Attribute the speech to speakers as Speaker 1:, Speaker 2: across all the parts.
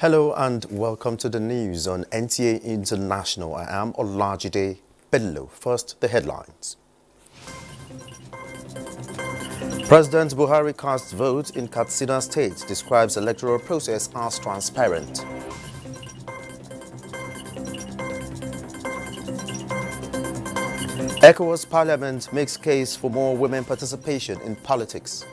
Speaker 1: Hello and welcome to the news on NTA International. I am Olajide Bello. First, the headlines. President Buhari casts vote in Katsina State, describes electoral process as transparent. ECOWAS Parliament makes case for more women participation in politics.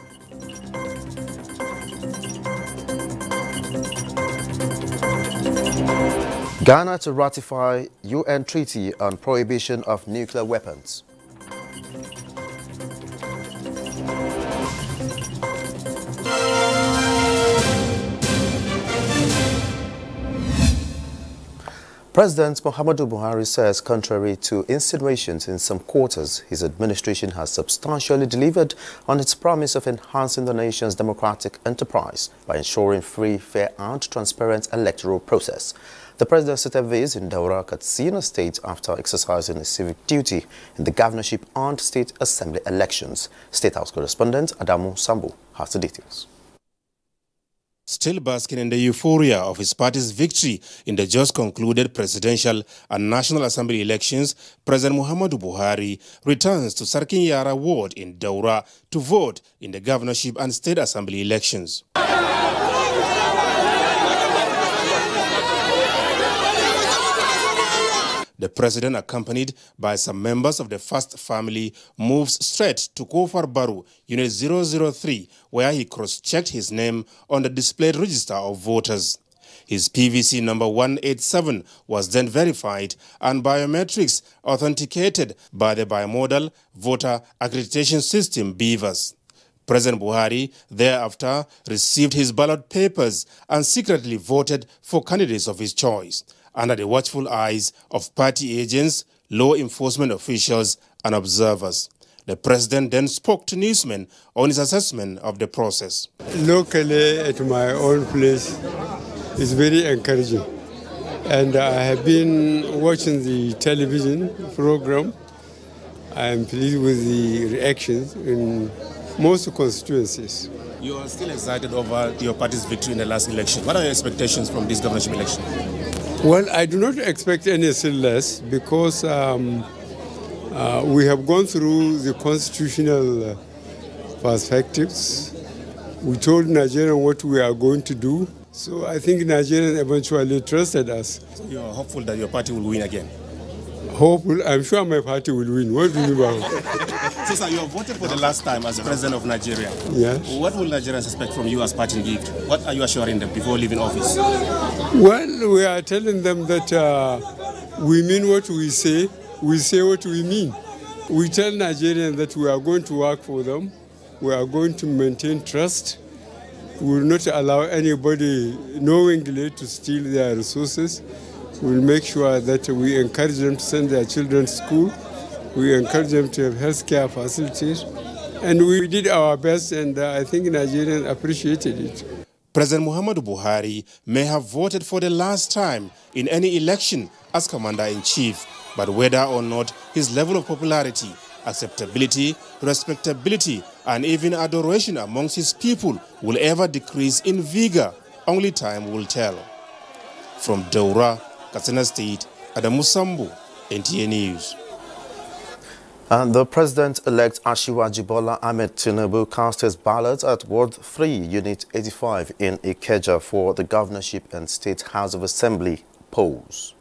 Speaker 1: Ghana to ratify UN Treaty on Prohibition of Nuclear Weapons. President Muhammadu Buhari says, contrary to insinuations in some quarters, his administration has substantially delivered on its promise of enhancing the nation's democratic enterprise by ensuring free, fair and transparent electoral process. The president stated this in Daura, Katsina State after exercising his civic duty in the governorship and state assembly elections. State House correspondent Adamu Sambu has the details.
Speaker 2: Still basking in the euphoria of his party's victory in the just concluded presidential and National Assembly elections, President Muhammadu Buhari returns to Sarkin Yara ward in Daura to vote in the governorship and state assembly elections. The president, accompanied by some members of the First Family, moves straight to Kofar Baru, Unit 003, where he cross-checked his name on the displayed register of voters. His PVC number 187 was then verified and biometrics authenticated by the bimodal voter accreditation system, BVAS. President Buhari thereafter received his ballot papers and secretly voted for candidates of his choice, under the watchful eyes of party agents, law enforcement officials and observers. The president then spoke to newsmen on his assessment of the process.
Speaker 3: Locally at my own place is very encouraging. And I have been watching the television program. I am pleased with the reactions in most constituencies.
Speaker 2: You are still excited over your party's victory in the last election. What are your expectations from this governorship election?
Speaker 3: Well, I do not expect anything less because we have gone through the constitutional perspectives. We told Nigerians what we are going to do. So I think Nigerians eventually trusted us.
Speaker 2: So you are hopeful that your party will win again?
Speaker 3: Hopeful? I'm sure my party will win. What do you mean?
Speaker 2: So, sir, you have voted for the last time as president of Nigeria.
Speaker 3: Yes.
Speaker 2: What will Nigerians expect from you as party gift? What are you assuring them before leaving office?
Speaker 3: Well, we are telling them that we mean what we say what we mean. We tell Nigerians that we are going to work for them, we are going to maintain trust, we will not allow anybody knowingly to steal their resources. We will make sure that we encourage them to send their children to school, we encourage them to have healthcare facilities, and we did our best, and I think Nigerians appreciated it.
Speaker 2: President Muhammadu Buhari may have voted for the last time in any election as commander-in-chief, but whether or not his level of popularity, acceptability, respectability, and even adoration amongst his people will ever decrease in vigor, only time will tell. From Daura, Katsina State, Adamu Sambu, NTA News.
Speaker 1: And the President-elect Asiwaju Bola Ahmed Tinubu cast his ballot at Ward 3, Unit 85 in Ikeja for the governorship and State House of Assembly polls.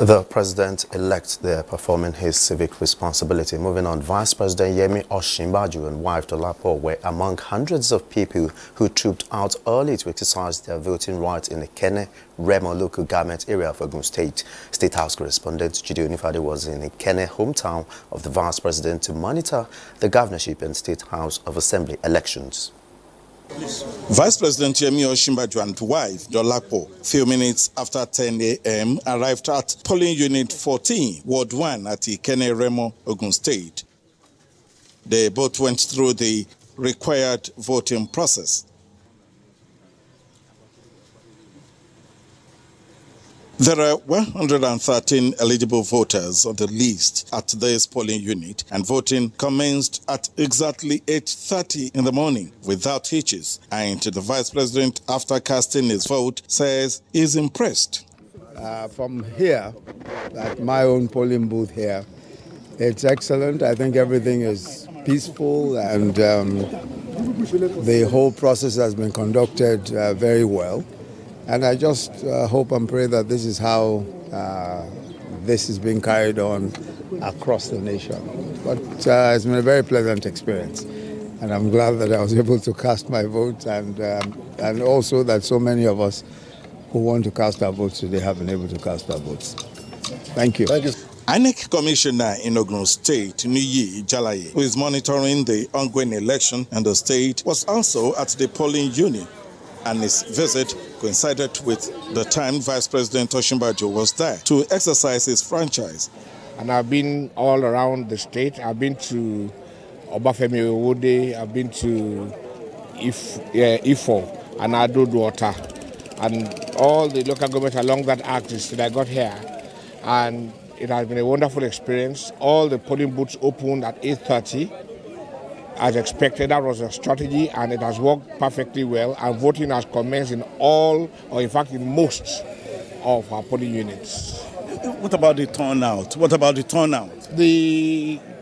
Speaker 1: The president-elect there performing his civic responsibility. Moving on, Vice President Yemi Osinbajo and wife Dolapo were among hundreds of people who trooped out early to exercise their voting rights in the Ikenne Remo local government area of Ogun State. State House correspondent Jide Onifade was in Ikenne, hometown of the Vice President, to monitor the governorship and State House of Assembly elections.
Speaker 4: Vice President Yemi Osinbajo and wife Dolapo, few minutes after 10 a.m., arrived at polling unit 14, Ward 1 at Ikenne Remo, Ogun State. They both went through the required voting process. There are 113 eligible voters on the list at this polling unit, and voting commenced at exactly 8:30 in the morning without hitches. And the Vice President, after casting his vote, says he's impressed.
Speaker 5: From here, at my own polling booth here, it's excellent. I think everything is peaceful, and the whole process has been conducted very well. And I just hope and pray that this is how this is being carried on across the nation. But it's been a very pleasant experience. And I'm glad that I was able to cast my vote, and also that so many of us who want to cast our votes today have been able to cast our votes. Thank you.
Speaker 4: Thank you. INEC Commissioner in Ogun State, Nuyi Jalaye, who is monitoring the ongoing election in the state, was also at the polling unit, and his visit coincided with the time Vice President Osinbajo was there to exercise his franchise.
Speaker 6: And I've been all around the state. I've been to Obafemi Owode, I've been to Ifo and Ado-Duota, and all the local governments along that axis that I got here. And it has been a wonderful experience. All the polling booths opened at 8:30. As expected, that was a strategy, and it has worked perfectly well, and voting has commenced in all, or in fact in most of our polling units.
Speaker 4: What about the turnout?
Speaker 6: The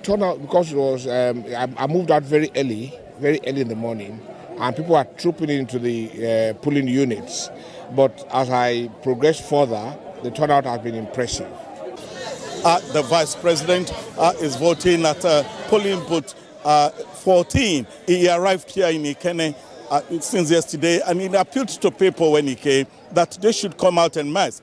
Speaker 6: turnout, because it was, I moved out very early in the morning, and people are trooping into the polling units. But as I progressed further, the turnout has been impressive.
Speaker 4: The Vice President is voting at polling booth 14. He arrived here in Ikenne since yesterday, and he appealed to people when he came that they should come out en masse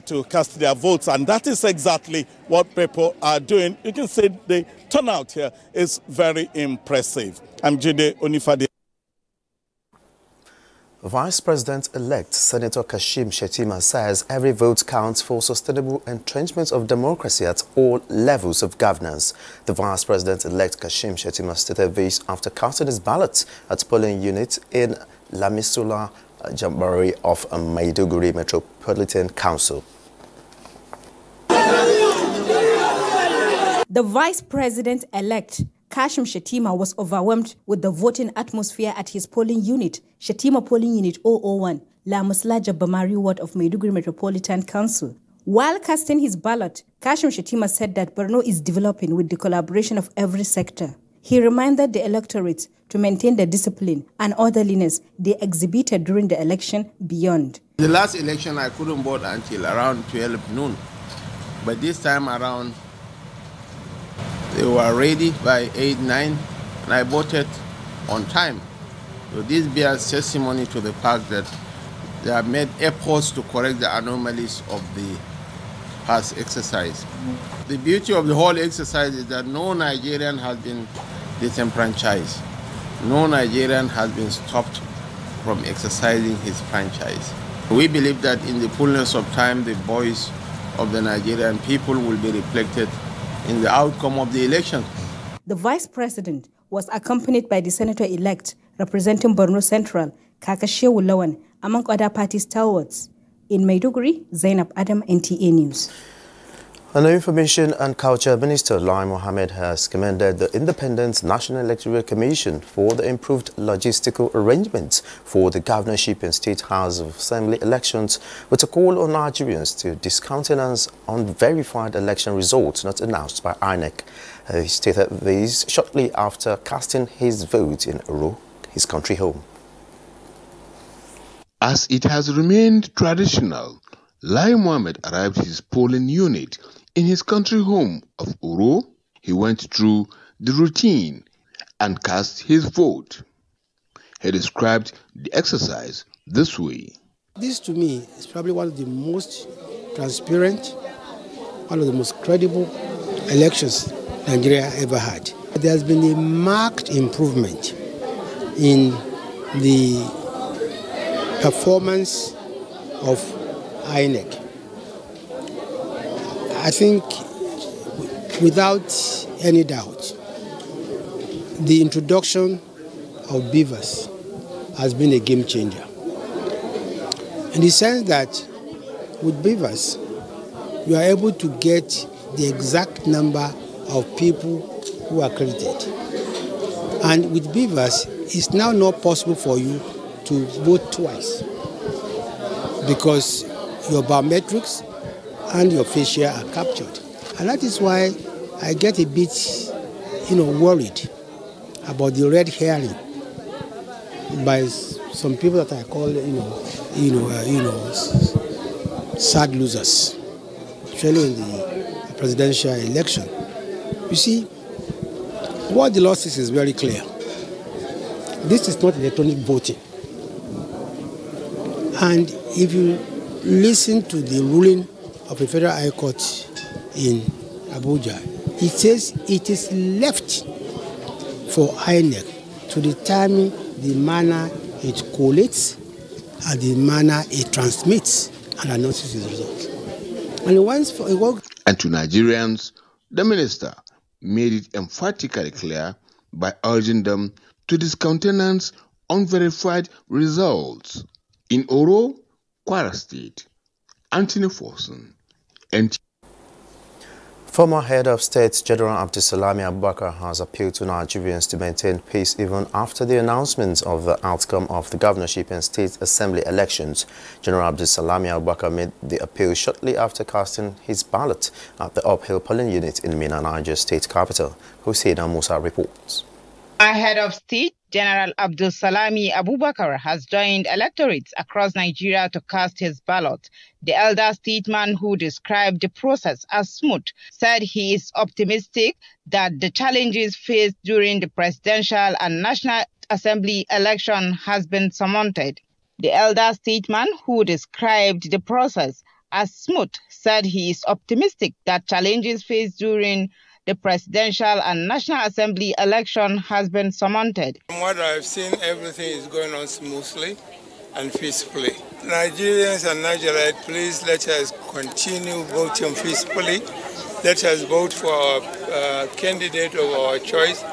Speaker 4: to cast their votes, and that is exactly what people are doing. You can say the turnout here is very impressive. I'm Jide Onifade.
Speaker 1: Vice President-elect Senator Kashim Shettima says every vote counts for sustainable entrenchment of democracy at all levels of governance. The Vice President-elect Kashim Shettima stated this after casting his ballot at polling unit in Lamisola Jambari of Maiduguri Metropolitan Council.
Speaker 7: The Vice President-elect Kashim Shettima was overwhelmed with the voting atmosphere at his polling unit, Shettima Polling Unit 001, Lamisola Jambari Ward of Maiduguri Metropolitan Council. While casting his ballot, Kashim Shettima said that Borno is developing with the collaboration of every sector. He reminded the electorate to maintain the discipline and orderliness they exhibited during the election beyond.
Speaker 8: The last election I couldn't vote until around 12 noon, but this time around they were ready by 8, 9, and I voted on time. So this bears testimony to the fact that they have made efforts to correct the anomalies of the past exercise. The beauty of the whole exercise is that no Nigerian has been disenfranchised. No Nigerian has been stopped from exercising his franchise. We believe that in the fullness of time, the voice of the Nigerian people will be reflected in the outcome of the election.
Speaker 7: The Vice President was accompanied by the Senator-elect representing Borno Central, Kakashewu Lawan, among other party stalwarts. In Maiduguri, Zainab Adam, NTA News.
Speaker 1: And the Information and Culture Minister Lai Mohammed has commended the Independent National Electoral Commission for the improved logistical arrangements for the governorship and State House of Assembly elections, with a call on Nigerians to discountenance unverified election results not announced by INEC. He stated this shortly after casting his vote in Oro, his country home.
Speaker 9: As it has remained traditional, Lai Mohammed arrived his polling unit in his country home of Oro. He went through the routine and cast his vote. He described the exercise this way.
Speaker 10: This to me is probably one of the most transparent, one of the most credible elections Nigeria ever had. There has been a marked improvement in the performance of INEC. I think without any doubt, the introduction of beavers has been a game changer. In the sense that with beavers, you are able to get the exact number of people who are accredited. And with beavers, it's now not possible for you to vote twice because your biometrics and your facial are captured. And that is why I get a bit, worried about the red herring by some people that I call, sad losers, especially in the presidential election. You see, what the law says is very clear. This is not electronic voting. And if you listen to the ruling of the Federal High Court in Abuja, it says it is left for INEC to determine the manner it collates and the manner it transmits and announces its results. And
Speaker 9: to Nigerians, the minister made it emphatically clear by urging them to discountenance unverified results. In Oro, Kwara State, Anthony Forson, NTA.
Speaker 1: Former head of state General Abdulsalami Abubakar has appealed to Nigerians to maintain peace even after the announcement of the outcome of the governorship and state assembly elections. General Abdulsalami Abubakar made the appeal shortly after casting his ballot at the uphill polling unit in Minna, Niger state capital. Husseina Musa reports.
Speaker 11: Head of state General Abdulsalami Abubakar has joined electorates across Nigeria to cast his ballot. The elder statesman, who described the process as smooth, said he is optimistic that the challenges faced during the presidential and National Assembly election has been surmounted. The elder statesman, who described the process as smooth, said he is optimistic that challenges faced during the presidential and National Assembly election has been surmounted.
Speaker 3: From what I've seen, everything is going on smoothly and peacefully. Nigerians and Nigerians, please let us continue voting peacefully. Let us vote for our candidate of our choice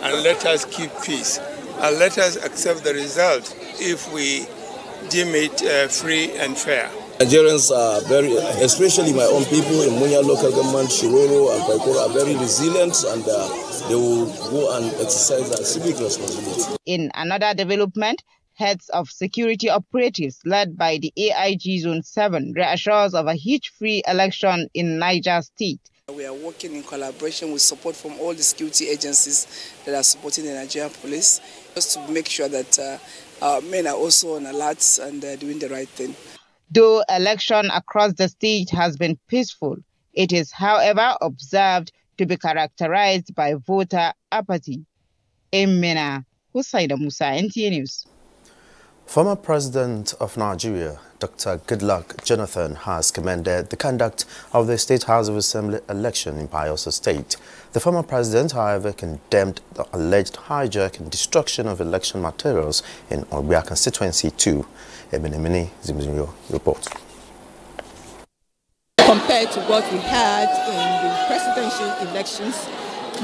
Speaker 3: and let us keep peace. And let us accept the result if we deem it free and fair.
Speaker 12: Nigerians are very, especially my own people in Munya local government, Shiroro and Paikoro, are very resilient, and they will go and exercise their civic responsibility.
Speaker 11: In another development, heads of security operatives led by the AIG Zone 7 reassures of a hitch-free election in Niger State.
Speaker 13: We are working in collaboration with support from all the security agencies that are supporting the Nigerian police, just to make sure that our men are also on alert and doing the right thing.
Speaker 11: Though election across the state has been peaceful, it is, however, observed to be characterized by voter apathy. In Minna, Husseina Musa, NTA News.
Speaker 1: Former President of Nigeria, Dr. Goodluck Jonathan, has commended the conduct of the State House of Assembly election in Bayelsa State. The former president, however, condemned the alleged hijack and destruction of election materials in Ogbia constituency too. Ebenemini Zimzimyo reports.
Speaker 14: Compared to what we had in the presidential elections,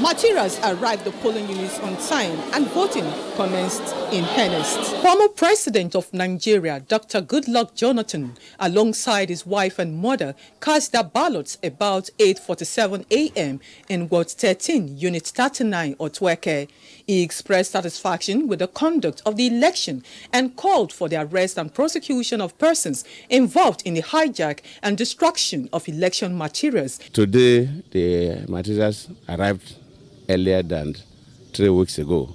Speaker 14: Materials arrived at the polling units on time and voting commenced in earnest. Former President of Nigeria, Dr. Goodluck Jonathan, alongside his wife and mother, cast their ballots about 8:47 a.m. in Ward 13, Unit 39, Otweke. He expressed satisfaction with the conduct of the election and called for the arrest and prosecution of persons involved in the hijack and destruction of election materials.
Speaker 15: Today, the materials arrived earlier than 3 weeks ago.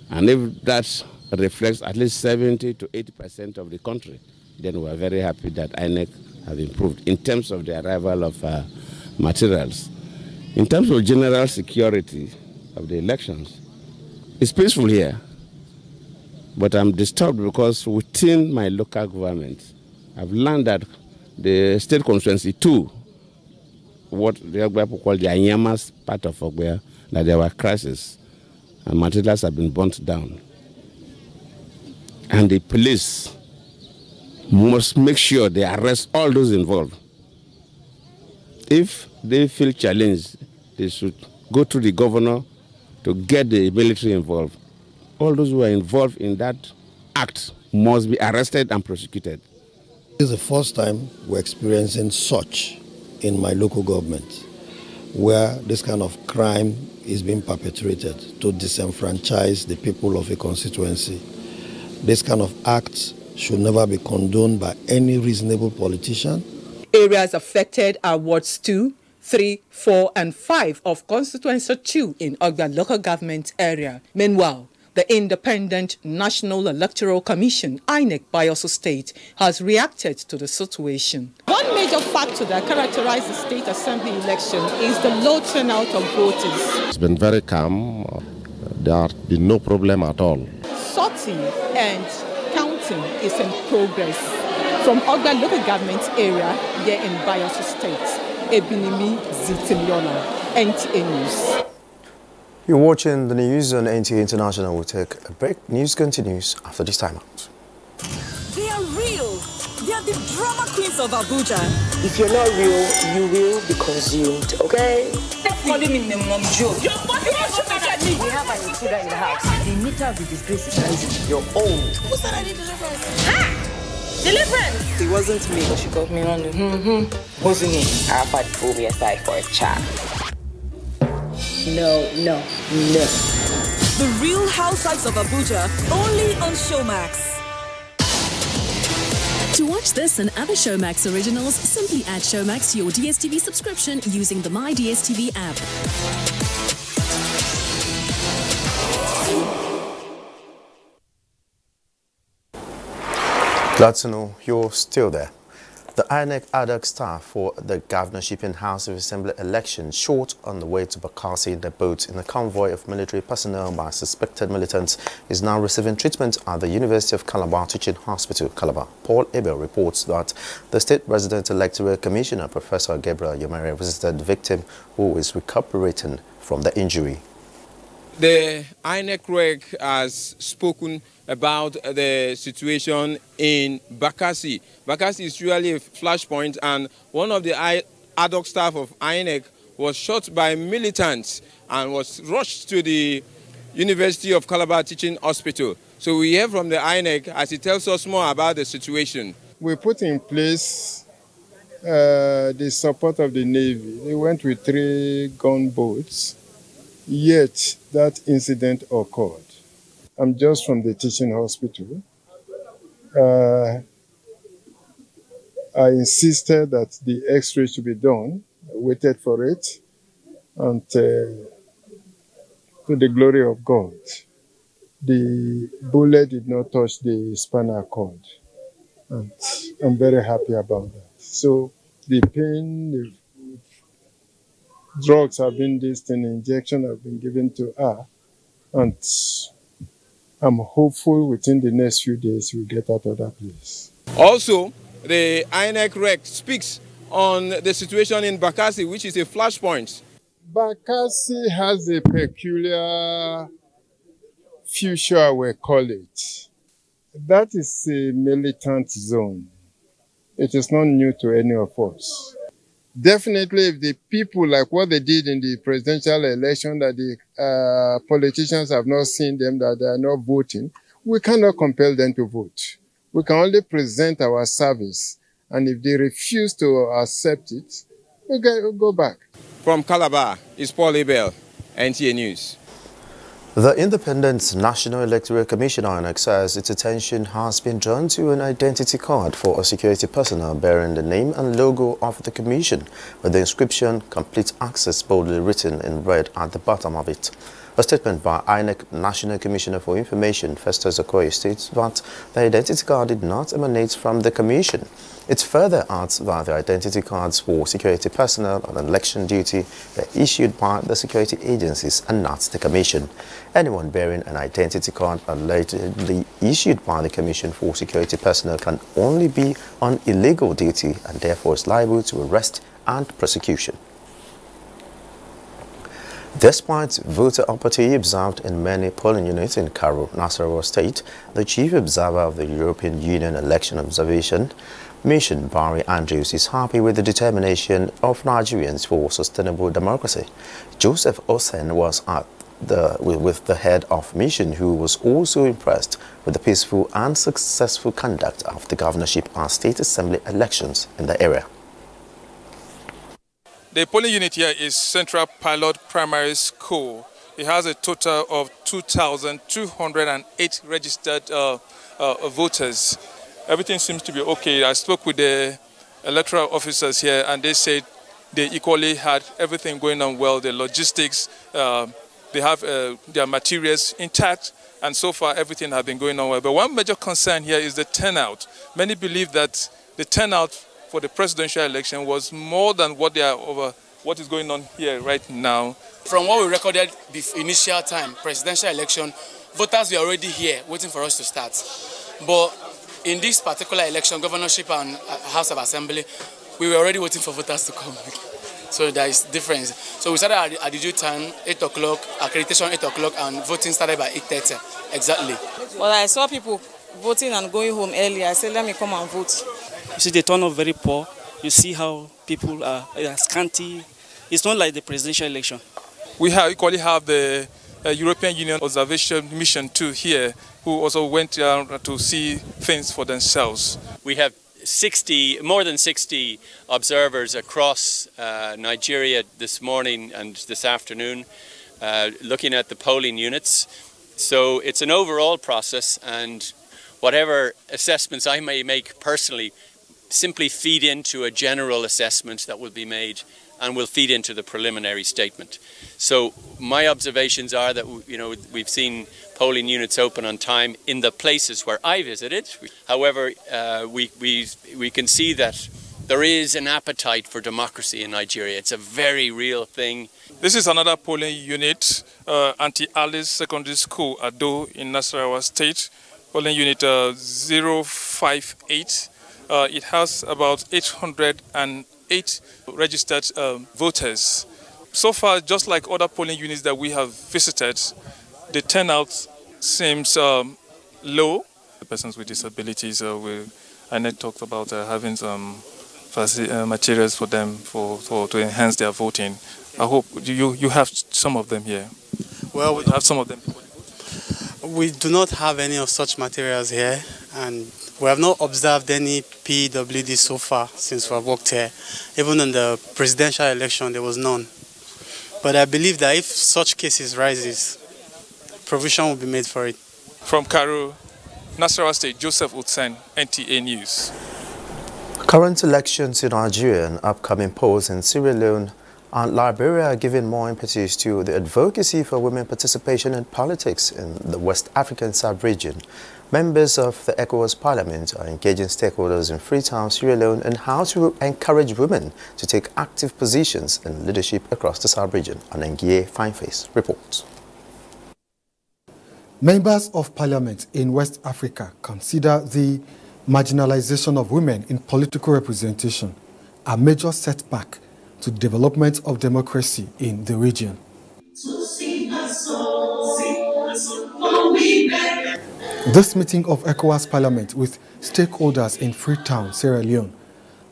Speaker 15: And if that reflects at least 70 to 80% of the country, then we are very happy that INEC have improved in terms of the arrival of materials. In terms of general security of the elections, it's peaceful here. But I'm disturbed because within my local government, I've learned that the state constituency 2, what the people call the Anyamas part of Ogwea, that there were crises and materials have been burnt down. And the police must make sure they arrest all those involved. If they feel challenged, they should go to the governor to get the military involved. All those who are involved in that act must be arrested and prosecuted.
Speaker 16: This is the first time we're experiencing such in my local government, where this kind of crime is being perpetrated to disenfranchise the people of a constituency. This kind of acts should never be condoned by any reasonable politician.
Speaker 14: Areas affected are wards 2, 3, 4, and 5 of Constituency 2 in Ogba local government area. Meanwhile, the Independent National Electoral Commission, INEC Bayelsa State, has reacted to the situation. One major factor that characterizes the State Assembly election is the low turnout of voters.
Speaker 17: It's been very calm. There has been no problem at all.
Speaker 14: Sorting and counting is in progress. From Ogba local government area here in Bayelsa State, Ebinimi Zitimiona, NTA News.
Speaker 1: You're watching the news on NTA International. We'll take a break. News continues after this time out.
Speaker 18: They are real. They are the drama queens of Abuja.
Speaker 19: If you're not real, you will be consumed, okay?
Speaker 18: Stop calling me Mom Joe.
Speaker 19: We have an intruder in the house. The meter of the disgrace is rising. You're old.
Speaker 18: Who started the deliverance? Ah! Deliverance!
Speaker 19: It wasn't me. She got me on the wasn't me. I had phobia aside for a chat. No.
Speaker 18: The Real Housewives of Abuja, only on Showmax.
Speaker 20: To watch this and other Showmax originals, simply add Showmax to your DSTV subscription using the My DSTV app.
Speaker 1: Glad to know you're still there. The INEC ad hoc staff for the governorship and House of Assembly election short on the way to Bakassi in their boat in a convoy of military personnel by suspected militants is now receiving treatment at the University of Calabar Teaching Hospital, Calabar. Paul Abel reports that the State Resident Electoral Commissioner, Professor Gabriel Yomere, visited the victim who is recuperating from the injury.
Speaker 21: The INEC reg has spoken about the situation in Bakassi. Bakassi is usually a flashpoint, and one of the ad hoc staff of INEC was shot by militants and was rushed to the University of Calabar Teaching Hospital. So we hear from the INEC as he tells us more about the situation.
Speaker 22: We put in place the support of the Navy. They went with 3 gunboats, yet that incident occurred. I'm just from the teaching hospital. I insisted that the x-ray should be done. I waited for it, and to the glory of God, the bullet did not touch the spinal cord. And I'm very happy about that. So the pain, the drugs have been injection have been given to her, and I'm hopeful within the next few days we'll get out of that place.
Speaker 21: Also, the INEC rec speaks on the situation in Bakassi, which is a flashpoint.
Speaker 22: Bakassi has a peculiar future, we call it. That is a militant zone. It is not new to any of us. Definitely, if the people, like what they did in the presidential election, that the politicians have not seen them, that they are not voting, we cannot compel them to vote. We can only present our service. And if they refuse to accept it, we go back.
Speaker 21: From Calabar, it's Paul Abel, NTA News.
Speaker 1: The Independent National Electoral Commission INEC says its attention has been drawn to an identity card for a security personnel bearing the name and logo of the commission, with the inscription "Complete Access" boldly written in red at the bottom of it. A statement by INEC National Commissioner for Information, Festus Okoye, states that the identity card did not emanate from the commission. It further adds that the identity cards for security personnel on election duty were issued by the security agencies and not the commission. Anyone bearing an identity card allegedly issued by the Commission for Security Personnel can only be on illegal duty and therefore is liable to arrest and prosecution. Despite voter apathy observed in many polling units in Karo, Nasarawa State, the chief observer of the European Union Election Observation Mission, Buhari Andrews, is happy with the determination of Nigerians for sustainable democracy. Joseph Osen was with the head of mission, who was also impressed with the peaceful and successful conduct of the governorship and state assembly elections in the area.
Speaker 2: The polling unit here is Central Pilot Primary School. It has a total of 2,208 registered voters. Everything seems to be okay. I spoke with the electoral officers here and they said they equally had everything going on well. The logistics, they have their materials intact, and so far everything has been going on well. But one major concern here is the turnout. Many believe that the turnout for the presidential election was more than what is going on here right now.
Speaker 5: From what we recorded the initial time, presidential election, voters were already here waiting for us to start. But in this particular election, governorship and House of Assembly, we were already waiting for voters to come. So there is difference. So we started at the due time, 8 o'clock, accreditation 8 o'clock, and voting started by 8:30 exactly.
Speaker 23: Well, I saw people voting and going home early. I said, let me come and vote.
Speaker 24: You see the turnout very poor. You see how people are scanty. It's not like the presidential election.
Speaker 2: We equally have the European Union Observation Mission too here, who also went to see things for themselves.
Speaker 25: We have more than 60 observers across Nigeria this morning and this afternoon, looking at the polling units. So it's an overall process, and whatever assessments I may make personally simply feed into a general assessment that will be made and will feed into the preliminary statement. So my observations are that we've seen polling units open on time in the places where I visited. However, we can see that there is an appetite for democracy in Nigeria. It's a very real thing.
Speaker 2: This is another polling unit, Auntie Alice Secondary School, Ado in Nasarawa State, polling unit 058. It has about 808 registered voters. So far, just like other polling units that we have visited, the turnout seems low. The persons with disabilities, INEC talked about having some materials for them to enhance their voting. I hope you have some of them here.
Speaker 26: Well, we
Speaker 2: have some of them.
Speaker 26: We do not have any of such materials here, and we have not observed any PWD so far since we have worked here. Even in the presidential election, there was none. But I believe that if such cases rises, provision will be made for it.
Speaker 2: From Karo, Nasarawa State, Joseph Utsen, NTA News.
Speaker 1: Current elections in Nigeria and upcoming polls in Sierra Leone and Liberia are giving more impetus to the advocacy for women participation in politics in the West African sub-region. Members of the ECOWAS Parliament are engaging stakeholders in Freetown, Sierra Leone, on how to encourage women to take active positions in leadership across the sub-region. An NTA Fineface reports.
Speaker 27: Members of Parliament in West Africa consider the marginalization of women in political representation a major setback to the development of democracy in the region. This meeting of ECOWAS Parliament with stakeholders in Freetown, Sierra Leone,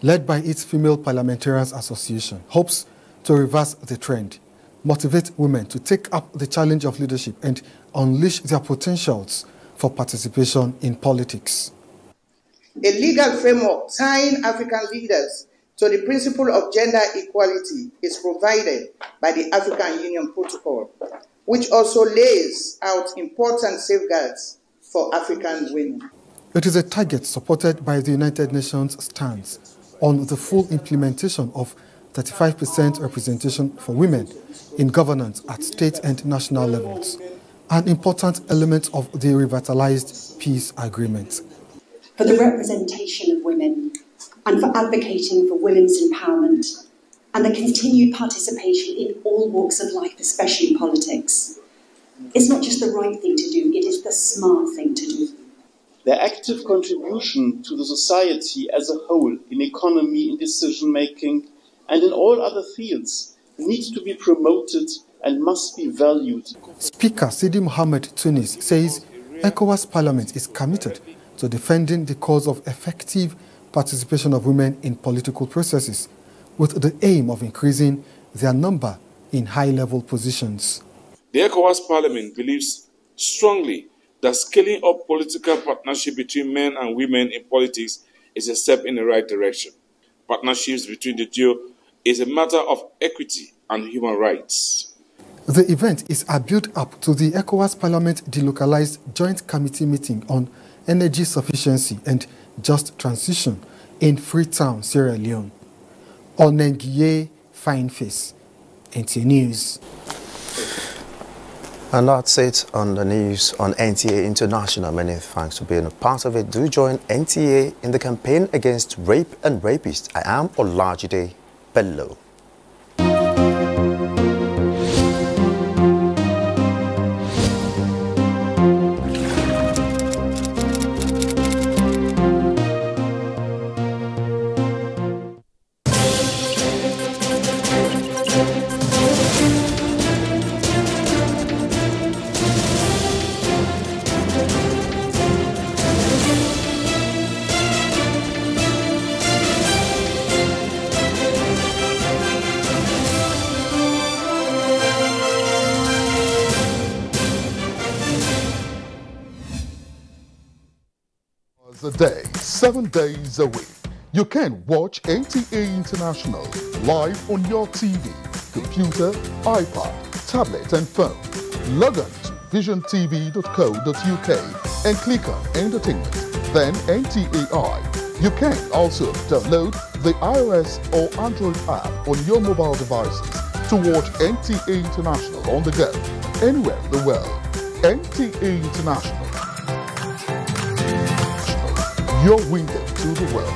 Speaker 27: led by its Female Parliamentarians Association, hopes to reverse the trend, motivate women to take up the challenge of leadership and unleash their potentials for participation in politics.
Speaker 3: A legal framework tying African leaders to the principle of gender equality is provided by the African Union Protocol, which also lays out important safeguards for African women.
Speaker 27: It is a target supported by the United Nations stance on the full implementation of 35% representation for women in governance at state and national levels, an important element of the revitalized peace agreement.
Speaker 4: For the representation of women and for advocating for women's empowerment and the continued participation in all walks of life, especially politics. It's not just the right thing to do, it is the smart thing to do.
Speaker 6: Their active contribution to the society as a whole in economy, in decision-making, and in all other fields needs to be promoted and must be valued.
Speaker 27: Speaker Lai Mohammed Tunis says ECOWAS Parliament is committed to defending the cause of effective participation of women in political processes with the aim of increasing their number in high-level positions.
Speaker 7: The ECOWAS Parliament believes strongly that scaling up political partnership between men and women in politics is a step in the right direction. Partnerships between the duo is a matter of equity and human rights.
Speaker 27: The event is a build-up to the ECOWAS Parliament delocalized Joint Committee meeting on energy sufficiency and just transition in Freetown, Sierra Leone. Onengiye Fineface, NTA News.
Speaker 1: And that's it on the news on NTA International. Many thanks for being a part of it. Do join NTA in the campaign against rape and rapists. I am Olajide Bello.
Speaker 8: A day, 7 days a week. You can watch NTA International live on your TV, computer, iPad, tablet and phone. Log on to visiontv.co.uk and click on Entertainment, then NTAI. You can also download the iOS or Android app on your mobile devices to watch NTA International on the go, anywhere in the world. NTA International, your window to the world.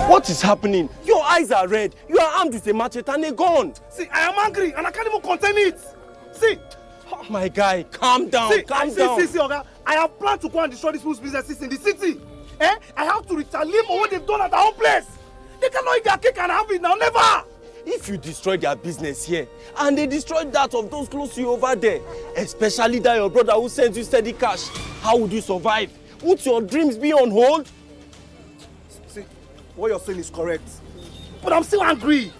Speaker 9: What is happening? Your eyes are red. You are armed with a machete and a gun.
Speaker 10: See, I am angry and I can't even contain it. See.
Speaker 9: Oh, my guy, calm down, calm down.
Speaker 10: See, Oga, I have planned to go and destroy these people's businesses in the city. I have to retaliate for what they've done at our own place. They cannot eat their cake and have it now, never.
Speaker 9: If you destroy their business here, and they destroy that of those close to you over there, especially that your brother who sends you steady cash, how would you survive? Would your dreams be on hold?
Speaker 10: See, what you're saying is correct. But I'm still angry.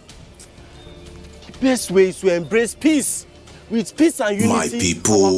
Speaker 9: The best way is to embrace peace. With peace and unity,
Speaker 28: my people.